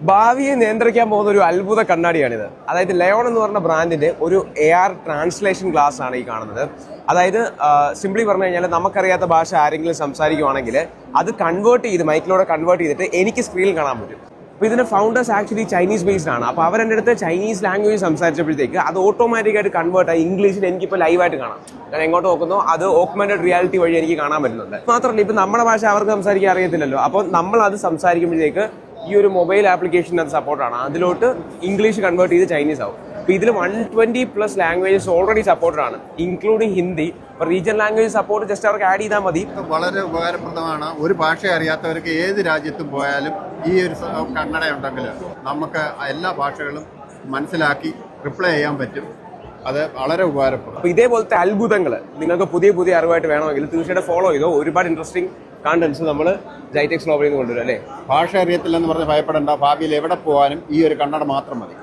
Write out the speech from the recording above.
ഭാവിയെ നിയന്ത്രിക്കാൻ പോകുന്ന ഒരു അത്ഭുത കണ്ണാടിയാണിത്. അതായത് ലയോൺ എന്ന് പറഞ്ഞ ബ്രാൻഡിന്റെ ഒരു AR ട്രാൻസ്ലേഷൻ ഗ്ലാസ് ആണ് ഈ കാണുന്നത്. അതായത് സിംപ്ലി പറഞ്ഞു കഴിഞ്ഞാൽ നമുക്കറിയാത്ത ഭാഷ ആരെങ്കിലും സംസാരിക്കുവാണെങ്കിൽ അത് മൈക്കിലൂടെ കൺവേർട്ട് ചെയ്തിട്ട് എനിക്ക് സ്ക്രീനിൽ കാണാൻ പറ്റും. അപ്പോൾ ഇതിന്റെ ഫൗണ്ടേഴ്സ് ആക്ച്വലി ചൈനീസ് ബേസ്ഡ് ആണ്. അപ്പോൾ അവരെൻ്റെ അടുത്ത് ചൈനീസ് ലാംഗ്വേജ് സംസാരിച്ചപ്പോഴത്തേക്ക് അത് ഓട്ടോമാറ്റിക്കായിട്ട് കൺവേർട്ട് ആയി ഇംഗ്ലീഷിൽ എനിക്കിപ്പോൾ ലൈവായിട്ട് കാണാം. ഞാൻ എങ്ങോട്ട് നോക്കുന്നോ അത് ഓഗ്മെന്റഡ് റിയാലിറ്റി വഴി എനിക്ക് കാണാൻ പറ്റുന്നുണ്ട്. മാത്രമല്ല ഇപ്പം നമ്മുടെ ഭാഷ അവർക്ക് സംസാരിക്കാൻ അറിയത്തില്ലല്ലോ. അപ്പോൾ നമ്മൾ അത് സംസാരിക്കുമ്പോഴത്തേക്ക് ഈ ഒരു മൊബൈൽ ആപ്ലിക്കേഷൻ അത് സപ്പോർട്ടാണ്. അതിലോട്ട് ഇംഗ്ലീഷ് കൺവേർട്ട് ചെയ്ത് ചൈനീസ് ആവും. അപ്പോൾ ഇതിൽ 120+ ലാംഗ്വേജസ് ഓൾറെഡി സപ്പോർട്ടഡ് ആണ്, ഇൻക്ലൂഡിങ് ഹിന്ദി. ഇപ്പോൾ റീജിയൻ ലാംഗ്വേജ് സപ്പോർട്ട് ജസ്റ്റ് അവർക്ക് ആഡ് ചെയ്താൽ മതി. വളരെ ഉപകാരപ്രദമാണ്. ഒരു ഭാഷ അറിയാത്തവർക്ക് ഏത് രാജ്യത്തും പോയാലും ഈ ഒരു കണ്ണട ഉണ്ടെങ്കിൽ നമുക്ക് എല്ലാ ഭാഷകളും മനസ്സിലാക്കി റിപ്ലൈ ചെയ്യാൻ പറ്റും. അത് വളരെ ഉപകാരപ്പെടും. അപ്പോൾ ഇതേപോലത്തെ അത്ഭുതങ്ങൾ നിങ്ങൾക്ക് പുതിയ പുതിയ അറിവായിട്ട് വേണമെങ്കിൽ തീർച്ചയായിട്ടും ഫോളോ ചെയ്തോ. ഒരുപാട് ഇൻട്രസ്റ്റിംഗ് കണ്ടന്റ്സ് നമ്മൾ ജൈടെക്സ് ഗ്ലോബലിൽ നിന്ന് കൊണ്ടുവരും അല്ലേ. ഭാഷ അറിയത്തില്ലെന്ന് പറഞ്ഞ് ഭയപ്പെടേണ്ട. ഭാവിയിൽ എവിടെ പോകാനും ഈ ഒരു കണ്ണട മാത്രം മതി.